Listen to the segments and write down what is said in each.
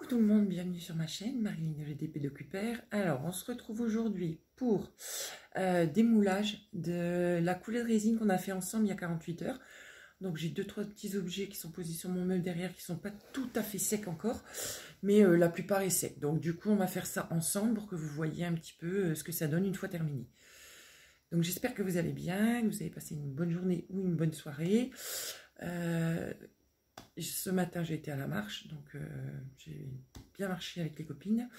Coucou tout le monde, bienvenue sur ma chaîne, Marilyn le DP d'Occupère. Alors, on se retrouve aujourd'hui pour des moulages de la coulée de résine qu'on a fait ensemble il y a 48 heures. Donc, j'ai 2-3 petits objets qui sont posés sur mon meuble derrière qui ne sont pas tout à fait secs encore, mais la plupart est sec. Donc, du coup, on va faire ça ensemble pour que vous voyez un petit peu ce que ça donne une fois terminé. Donc, j'espère que vous allez bien, que vous avez passé une bonne journée ou une bonne soirée. Ce matin, j'ai été à la marche, donc j'ai bien marché avec les copines.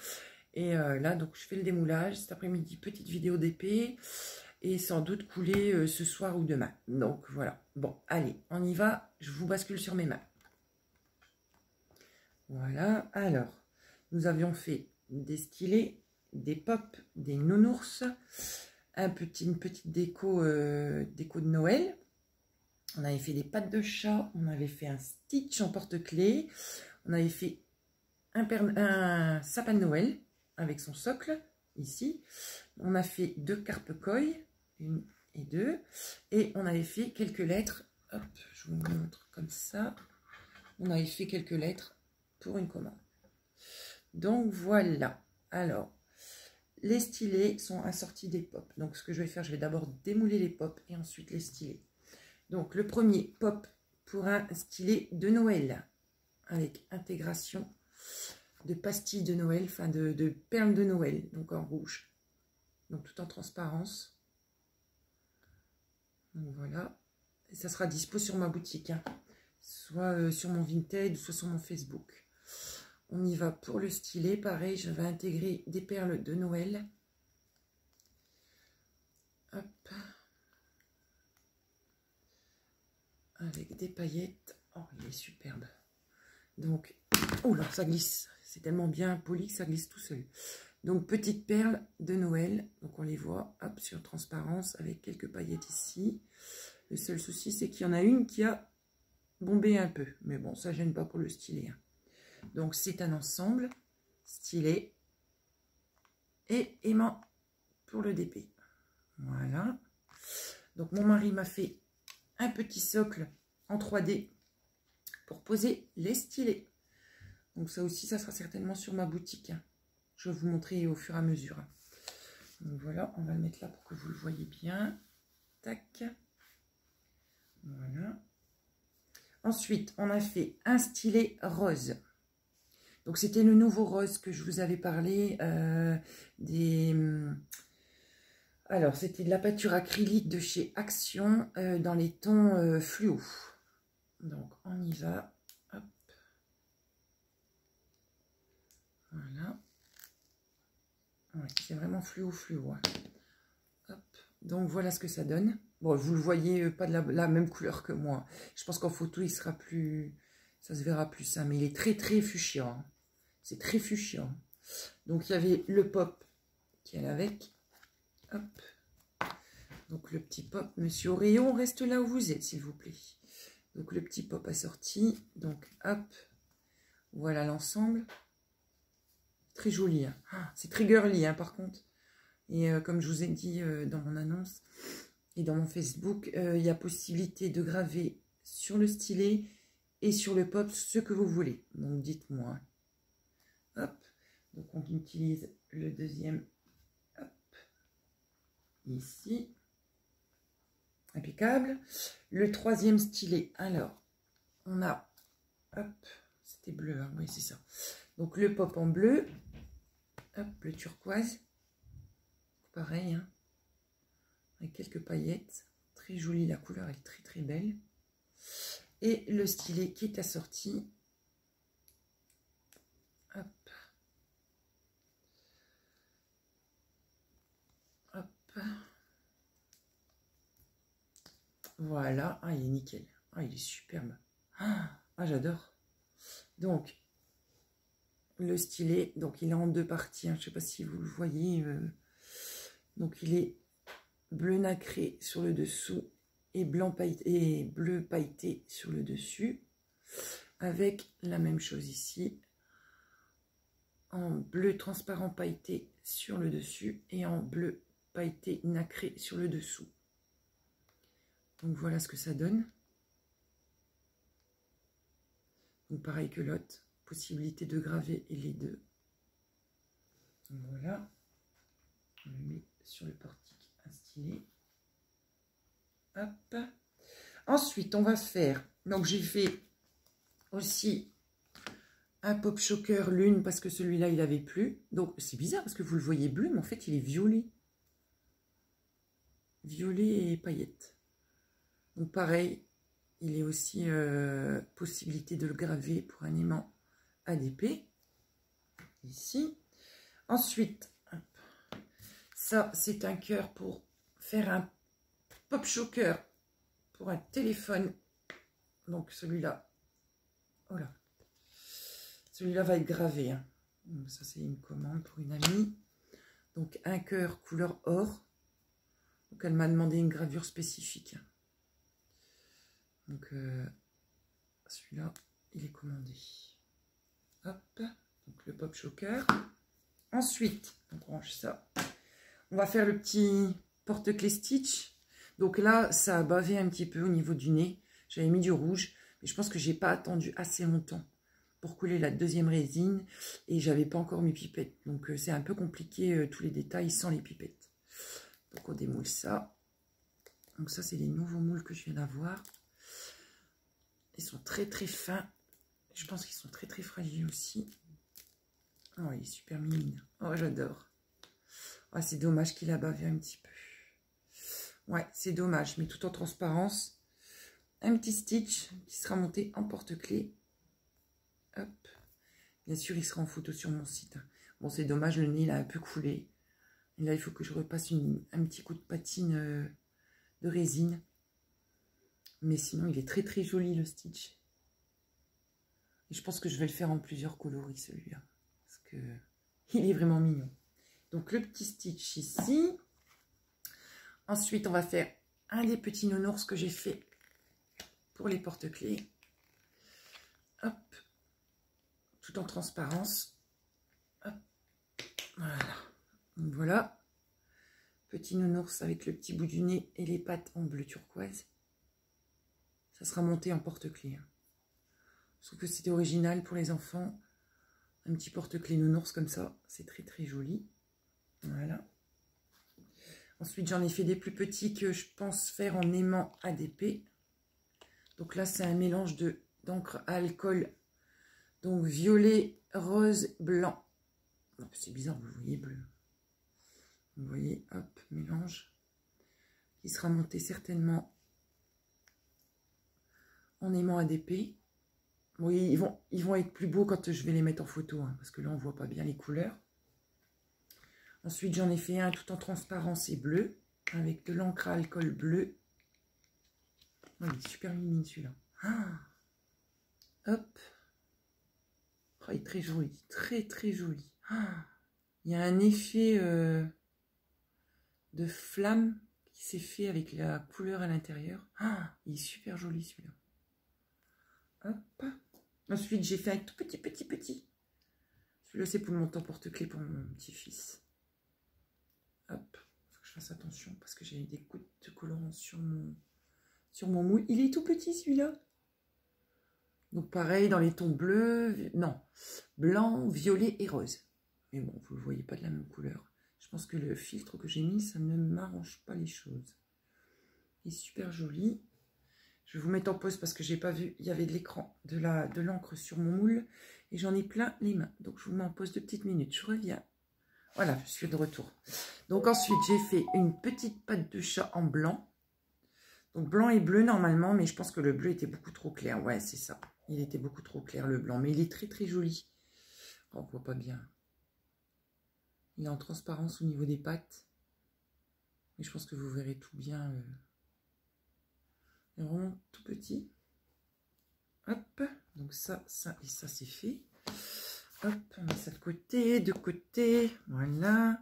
Et là, donc, je fais le démoulage. Cet après-midi, petite vidéo d'épée. Et sans doute couler ce soir ou demain. Donc, voilà. Bon, allez, on y va. Je vous bascule sur mes mains. Voilà. Alors, nous avions fait des stylés, des pops, des nounours, une petite déco, déco de Noël. On avait fait des pattes de chat, on avait fait un stitch en porte-clés, on avait fait un sapin de Noël avec son socle, ici. On a fait 2 carpe-coy, 1 et 2, et on avait fait quelques lettres, hop, je vous montre comme ça. On avait fait quelques lettres pour une commande. Donc voilà, alors, les stylés sont assortis des pops. Donc ce que je vais faire, je vais d'abord démouler les pops et ensuite les styler. Donc, le premier pop pour un stylet de Noël avec intégration de pastilles de Noël, enfin de perles de Noël, donc en rouge, donc tout en transparence. Donc voilà, et ça sera dispo sur ma boutique, hein, soit sur mon Vinted, soit sur mon Facebook. On y va pour le stylet, pareil, je vais intégrer des perles de Noël. Hop. Avec des paillettes. Oh, il est superbe. Donc, oh là, ça glisse. C'est tellement bien poli que ça glisse tout seul. Donc, petites perles de Noël. Donc, on les voit, hop, sur transparence avec quelques paillettes ici. Le seul souci, c'est qu'il y en a une qui a bombé un peu. Mais bon, ça gêne pas pour le stylet, hein. Donc, c'est un ensemble stylet et aimant pour le DP. Voilà. Donc, mon mari m'a fait un petit socle en 3D pour poser les stylets. Donc ça aussi, ça sera certainement sur ma boutique, hein. Je vais vous montrer au fur et à mesure. Donc voilà, on va le mettre là pour que vous le voyez bien. Tac. Voilà. Ensuite, on a fait un stylet rose. Donc c'était le nouveau rose que je vous avais parlé. Alors, c'était de la peinture acrylique de chez Action dans les tons fluo. Donc, on y va. Hop. Voilà. Ouais, c'est vraiment fluo, hein. Hop. Donc, voilà ce que ça donne. Bon, vous le voyez pas de la même couleur que moi. Je pense qu'en photo, il sera plus... Ça se verra plus, ça. Mais il est très, très fuchsia, hein. C'est très fuchsia. Donc, il y avait le pop qui allait avec. Hop. Donc, le petit pop. Monsieur Oreillon, reste là où vous êtes, s'il vous plaît. Donc, le petit pop assorti. Donc, hop. Voilà l'ensemble. Très joli, hein. Ah, c'est très girly, hein, par contre. Et comme je vous ai dit dans mon annonce et dans mon Facebook, il y a possibilité de graver sur le stylet et sur le pop ce que vous voulez. Donc, dites-moi. Hop. Donc, on utilise le deuxième. Hop. Ici. Impeccable. Le troisième stylet. Alors, on a... Hop. C'était bleu, hein, oui, c'est ça. Donc, le pop en bleu. Hop, le turquoise. Pareil, hein, avec quelques paillettes. Très jolie, la couleur est très très belle. Et le stylet qui est assorti. Hop. Hop. Voilà. Ah, il est nickel. Ah, il est superbe. Ah, j'adore. Donc, le stylet, donc il est en 2 parties, hein, je ne sais pas si vous le voyez. Donc, il est bleu nacré sur le dessous et blanc pailleté et bleu pailleté sur le dessus, avec la même chose ici, en bleu transparent pailleté sur le dessus et en bleu pailleté nacré sur le dessous. Donc voilà ce que ça donne. Donc pareil que l'autre, possibilité de graver les deux. Voilà. On le met sur le portique instillé. Hop. Ensuite, on va faire... Donc, j'ai fait aussi un pop choker lune parce que celui-là, il avait plus. Donc, c'est bizarre parce que vous le voyez bleu, mais en fait, il est violet. Violet et paillettes. Donc, pareil, il est aussi possibilité de le graver pour un aimant ADP. Ici. Ensuite, ça, c'est un cœur pour faire un pop choker pour un téléphone. Donc, celui-là, voilà. Celui-là va être gravé. Hein. Donc, ça, c'est une commande pour une amie. Donc, un cœur couleur or. Donc, elle m'a demandé une gravure spécifique. Donc, celui-là, il est commandé. Hop. Donc, le pop choker. Ensuite, on range ça. On va faire le petit porte-clés stitch. Donc là, ça a bavé un petit peu au niveau du nez. J'avais mis du rouge, mais je pense que j'ai pas attendu assez longtemps pour couler la deuxième résine et j'avais pas encore mes pipettes. Donc c'est un peu compliqué tous les détails sans les pipettes. Donc on démoule ça. Donc ça, c'est les nouveaux moules que je viens d'avoir. Ils sont très très fins. Je pense qu'ils sont très très fragiles aussi. Oh, il est super mignon. Oh, j'adore. Oh, c'est dommage qu'il a bavé un petit peu. Ouais, c'est dommage, mais tout en transparence. Un petit stitch qui sera monté en porte-clés. Hop. Bien sûr, il sera en photo sur mon site. Bon, c'est dommage, le nez, il a un peu coulé. Et là, il faut que je repasse un petit coup de patine de résine. Mais sinon, il est très très joli, le stitch. Et je pense que je vais le faire en plusieurs coloris, celui-là. Parce que il est vraiment mignon. Donc, le petit stitch ici. Ensuite, on va faire un des petits nounours que j'ai fait pour les porte-clés. Hop. Tout en transparence. Hop. Voilà. Donc, voilà. Petit nounours avec le petit bout du nez et les pattes en bleu turquoise. Ça sera monté en porte-clés. Je trouve que c'était original pour les enfants. Un petit porte-clés nounours comme ça. C'est très très joli. Voilà. Ensuite, j'en ai fait des plus petits que je pense faire en aimant ADP. Donc là, c'est un mélange d'encre à alcool. Donc violet, rose, blanc. C'est bizarre, vous voyez bleu. Vous voyez, hop, mélange. Qui sera monté certainement en aimant ADP. Oui, ils vont être plus beaux quand je vais les mettre en photo. Hein, parce que là, on ne voit pas bien les couleurs. Ensuite, j'en ai fait un tout en transparence et bleu, avec de l'encre à alcool bleu. Oh, il est super mignon celui-là. Ah, hop. Oh, il est très joli, très très joli. Ah, il y a un effet de flamme qui s'est fait avec la couleur à l'intérieur. Ah, il est super joli celui-là. Hop. Ensuite, j'ai fait un tout petit. Celui-là, c'est pour le montant porte-clés pour mon petit-fils. Hop, faut que je fasse attention parce que j'ai eu des coups de colorant sur mon moule. Il est tout petit celui-là. Donc pareil dans les tons bleus, non, blanc, violet et rose. Mais bon, vous ne le voyez pas de la même couleur. Je pense que le filtre que j'ai mis, ça ne m'arrange pas les choses. Il est super joli. Je vais vous mettre en pause parce que j'ai pas vu, il y avait de l'écran, de l'encre sur mon moule. Et j'en ai plein les mains. Donc je vous mets en pause 2 petites minutes. Je reviens. Voilà, je suis de retour. Donc ensuite, j'ai fait une petite patte de chat en blanc. Donc blanc et bleu normalement, mais je pense que le bleu était beaucoup trop clair. Ouais, c'est ça. Il était beaucoup trop clair le blanc, mais il est très très joli. Oh, on ne voit pas bien. Il est en transparence au niveau des pattes. Mais je pense que vous verrez tout bien. Il est vraiment tout petit. Hop, donc ça et ça c'est fait. Hop, on met ça de côté, voilà.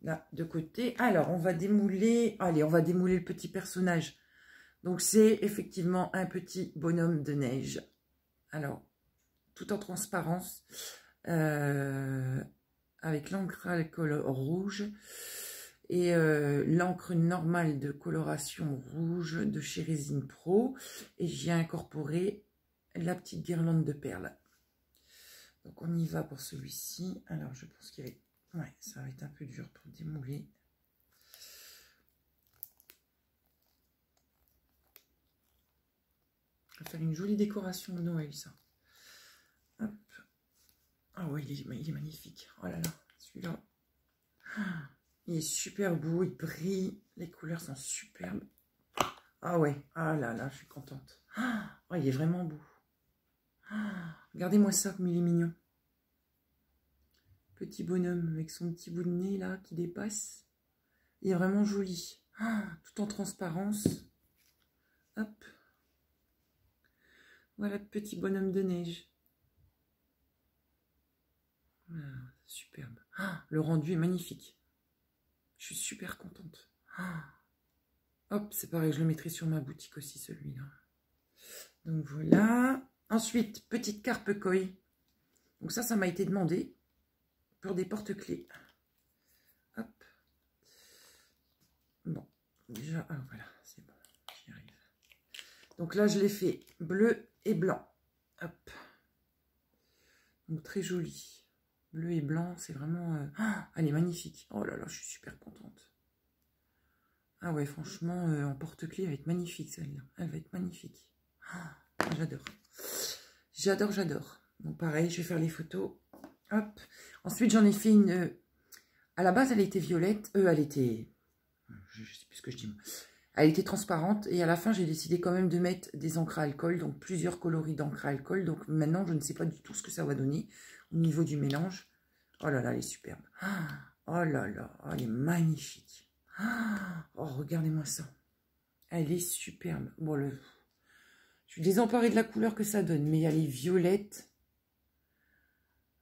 Là, de côté. Alors, on va démouler. Allez, on va démouler le petit personnage. Donc, c'est effectivement un petit bonhomme de neige. Alors, tout en transparence. Avec l'encre à alcool rouge. Et l'encre normale de coloration rouge de chez Résine Pro. Et j'y ai incorporé la petite guirlande de perles. Donc on y va pour celui-ci. Alors je pense qu'il va... Ouais, ça va être un peu dur pour démouler. On va faire une jolie décoration de Noël, ça. Hop. Ah ouais, il est magnifique. Oh là là, celui-là. Il est super beau, il brille. Les couleurs sont superbes. Ah ouais, ah là là, je suis contente. Oh, il est vraiment beau. Regardez-moi ça comme il est mignon. Petit bonhomme avec son petit bout de nez là qui dépasse. Il est vraiment joli. Tout en transparence. Hop. Voilà le petit bonhomme de neige. Voilà, superbe. Le rendu est magnifique. Je suis super contente. Hop, c'est pareil, je le mettrai sur ma boutique aussi, celui-là. Donc voilà. Ensuite, petite carpe koi. Donc ça m'a été demandé pour des porte-clés. Hop. Bon, déjà, voilà, c'est bon, j'y arrive. Donc là, je l'ai fait bleu et blanc. Hop. Donc très joli. Bleu et blanc, c'est vraiment... elle est magnifique. Oh là là, je suis super contente. Ah ouais, franchement, en porte-clés, elle va être magnifique, celle-là. Elle va être magnifique. J'adore. J'adore, j'adore. Donc pareil, je vais faire les photos. Hop. Ensuite, j'en ai fait une... à la base, elle était violette. Elle était... Je sais plus ce que je dis. Elle était transparente. Et à la fin, j'ai décidé quand même de mettre des encres à alcool. Donc, plusieurs coloris d'encre à alcool. Donc, maintenant, je ne sais pas du tout ce que ça va donner au niveau du mélange. Oh là là, elle est superbe. Oh là là, elle est magnifique. Oh, regardez-moi ça. Elle est superbe. Bon, je suis désemparée de la couleur que ça donne. Mais elle est violette.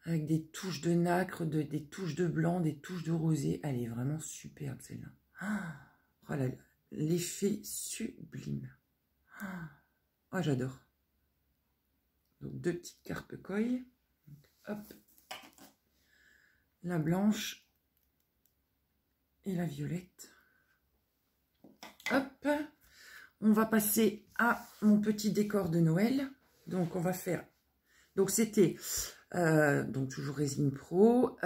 Avec des touches de nacre, des touches de blanc, des touches de rosé. Elle est vraiment superbe, celle-là. Oh là là. L'effet sublime. Oh, j'adore. Donc, deux petites carpe koi. Hop. La blanche et la violette. Hop. On va passer à mon petit décor de Noël. Donc, on va faire... Donc, c'était... donc, toujours résine pro.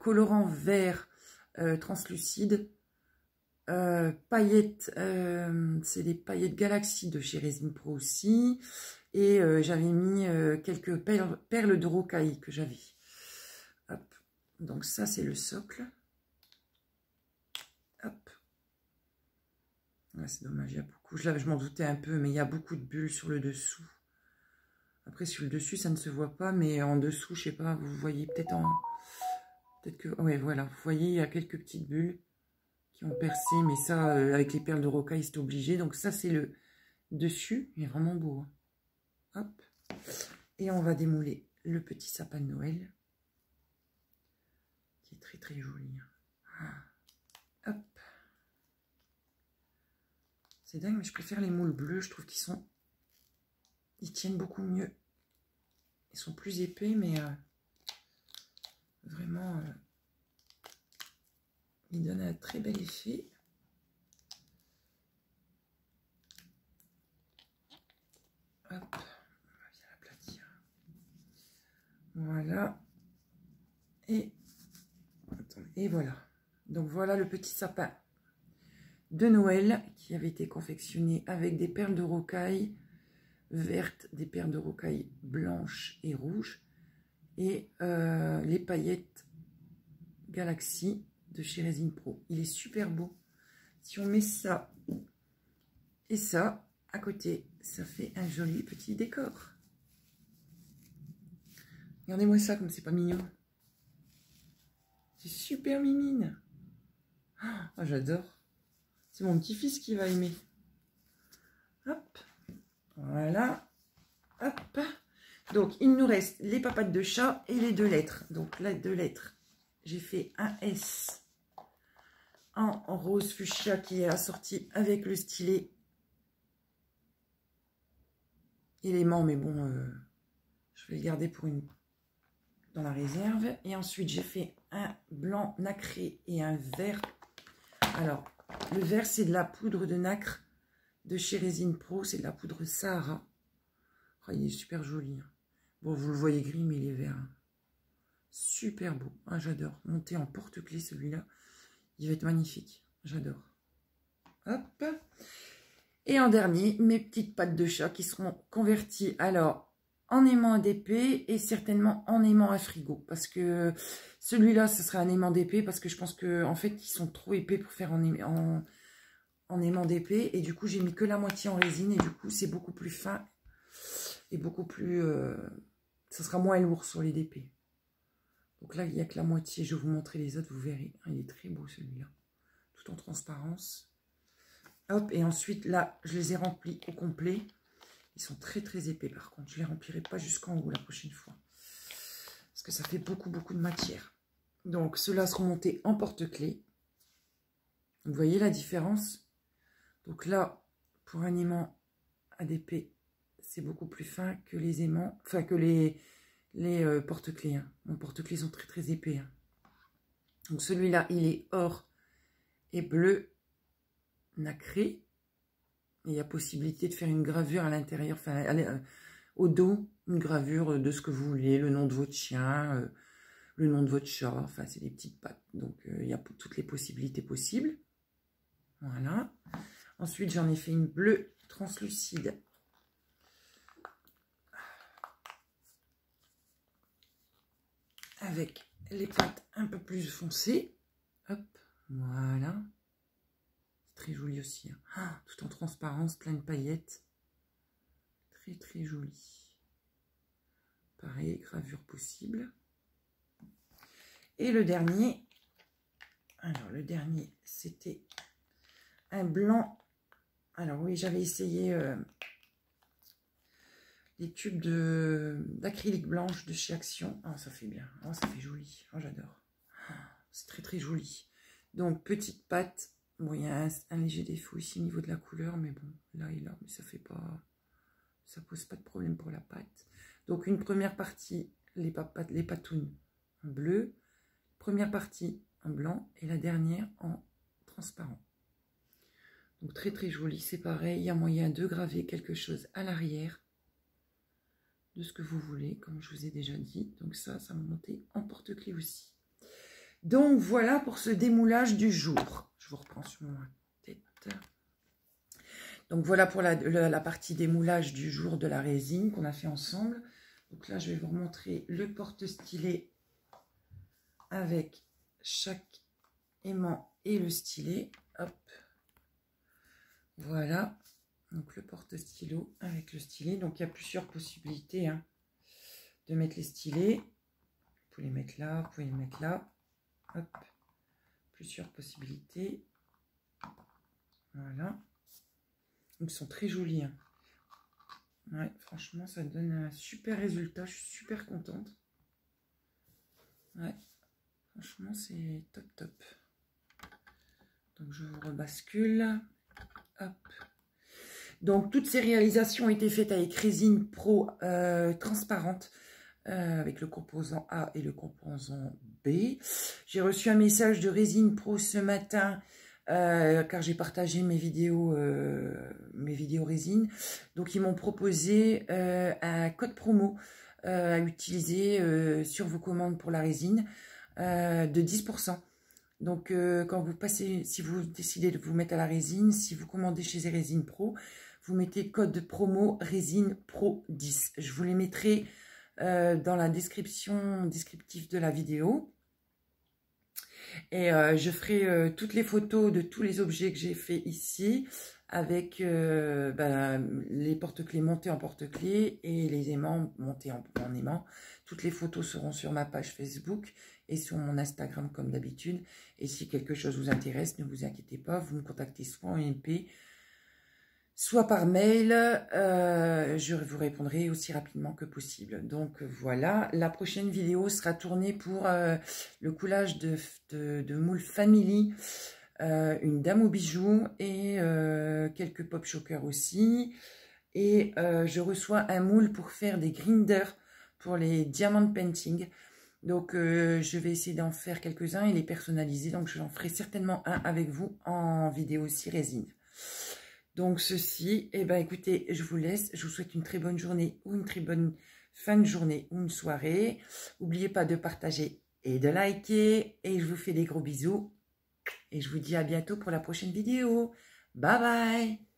Colorant vert translucide. Paillettes, c'est des paillettes Galaxy de chez Résine Pro aussi. Et j'avais mis quelques perles de rocaille que j'avais. Hop. Donc ça, c'est le socle. Hop. Ouais, c'est dommage, il y a beaucoup. Je m'en doutais un peu, mais il y a beaucoup de bulles sur le dessous. Après, sur le dessus, ça ne se voit pas, mais en dessous, je sais pas, vous voyez peut-être en... Peut-être que... Ouais, voilà, vous voyez, il y a quelques petites bulles qui ont percé, mais ça, avec les perles de rocaille, c'est obligé. Donc ça, c'est le dessus. Il est vraiment beau. Hein. Hop. Et on va démouler le petit sapin de Noël, qui est très, très joli. Hop. C'est dingue, mais je préfère les moules bleus. Je trouve qu'ils sont... Ils tiennent beaucoup mieux. Ils sont plus épais, mais vraiment... ils donnent un très bel effet. Hop, on va bien l'aplatir. Voilà. Et voilà. Donc voilà le petit sapin de Noël qui avait été confectionné avec des perles de rocaille vertes, des perles de rocaille blanches et rouges et les paillettes Galaxy de chez Résine Pro. Il est super beau. Si on met ça et ça à côté, ça fait un joli petit décor. Regardez-moi ça comme c'est pas mignon. C'est super mimine. Oh, j'adore. C'est mon petit-fils qui va aimer. Hop. Voilà. Hop. Donc, il nous reste les papates de chat et les deux lettres. Donc, les deux lettres, j'ai fait un S en rose fuchsia qui est assorti avec le stylet élément, mais bon, je vais le garder pour une dans la réserve. Et ensuite, j'ai fait un blanc nacré et un vert. Alors, le vert, c'est de la poudre de nacre de chez Résine Pro. C'est de la poudre Sahara. Oh, il est super joli. Bon, vous le voyez gris, mais il est vert. super beau. Ah, j'adore. Monté en porte-clés, celui-là. Il va être magnifique. J'adore. Hop. Et en dernier, mes petites pattes de chat qui seront converties alors en aimant d'épée et certainement en aimant à frigo. Parce que celui-là, ce sera un aimant d'épée parce que je pense que en fait, ils sont trop épais pour faire en aimant d'épée. Et du coup, j'ai mis que la moitié en résine et du coup, c'est beaucoup plus fin et beaucoup plus... ça sera moins lourd sur les d'épée. Donc là, il n'y a que la moitié. Je vais vous montrer les autres, vous verrez. Il est très beau celui-là. Tout en transparence. Hop, et ensuite, là, je les ai remplis au complet. Ils sont très, très épais, par contre. Je ne les remplirai pas jusqu'en haut la prochaine fois. Parce que ça fait beaucoup, beaucoup de matière. Donc, ceux-là seront montés en porte-clés. Vous voyez la différence? Donc là, pour un aimant à d'épée, c'est beaucoup plus fin que les aimants, enfin que les porte-clés. Hein. Mon porte-clés sont très, très épais. Hein. Donc, celui-là, il est or et bleu nacré. Il y a possibilité de faire une gravure à l'intérieur, enfin au dos, une gravure de ce que vous voulez, le nom de votre chien, le nom de votre chat, enfin c'est des petites pattes. Donc il y a toutes les possibilités possibles. Voilà. Ensuite j'en ai fait une bleue translucide. Avec les pattes un peu plus foncées. Hop, voilà. Très joli aussi. Hein. Ah, tout en transparence, plein de paillettes. Très très joli. Pareil, gravure possible. Et le dernier, alors le dernier, c'était un blanc. Alors oui, j'avais essayé les tubes d'acrylique blanche de chez Action. Ah, ça fait bien. Ah, ça fait joli. Ah, j'adore. Ah, c'est très très joli. Donc, petite pâte. Bon, il y a un léger défaut ici au niveau de la couleur, mais bon, là et là, mais ça fait pas, ça pose pas de problème pour la pâte. Donc une première partie, les patounes en bleu, première partie en blanc et la dernière en transparent. Donc très très joli, c'est pareil, il y a moyen de graver quelque chose à l'arrière de ce que vous voulez, comme je vous ai déjà dit. Donc ça va monter en porte-clés aussi. Donc voilà pour ce démoulage du jour. Je vous reprends sur ma tête. Donc voilà pour la partie démoulage du jour de la résine qu'on a fait ensemble. Donc là, je vais vous remontrer le porte-stylet avec chaque aimant et le stylet. Hop. Voilà. Donc le porte-stylo avec le stylet. Donc il y a plusieurs possibilités hein, de mettre les stylets. Vous pouvez les mettre là, vous pouvez les mettre là. Hop. Plusieurs possibilités. Voilà. Ils sont très jolis. Hein. Ouais, franchement, ça donne un super résultat. Je suis super contente. Ouais, franchement, c'est top, top. Donc, je vous rebascule. Hop. Donc, toutes ces réalisations ont été faites avec résine pro transparente. Avec le composant A et le composant B. J'ai reçu un message de Résine Pro ce matin car j'ai partagé mes vidéos résine. Donc ils m'ont proposé un code promo à utiliser sur vos commandes pour la résine de 10%. Donc quand vous passez, si vous décidez de vous mettre à la résine, si vous commandez chez Résine Pro, vous mettez code promo Résine Pro 10. Je vous les mettrai dans la descriptif de la vidéo et je ferai toutes les photos de tous les objets que j'ai fait ici avec les porte-clés montés en porte-clés et les aimants montés en aimants. Toutes les photos seront sur ma page Facebook et sur mon Instagram comme d'habitude. Et si quelque chose vous intéresse, ne vous inquiétez pas, vous me contactez soit en MP soit par mail, je vous répondrai aussi rapidement que possible. Donc voilà, la prochaine vidéo sera tournée pour le coulage de moule Family, une dame aux bijoux et quelques pop shockers aussi. Et je reçois un moule pour faire des grinders pour les diamant painting. Donc je vais essayer d'en faire quelques-uns et les personnaliser. Donc j'en ferai certainement un avec vous en vidéo aussi résine. Donc ceci, eh ben écoutez, je vous laisse. Je vous souhaite une très bonne journée ou une très bonne fin de journée ou une soirée. N'oubliez pas de partager et de liker. Et je vous fais des gros bisous. Et je vous dis à bientôt pour la prochaine vidéo. Bye bye!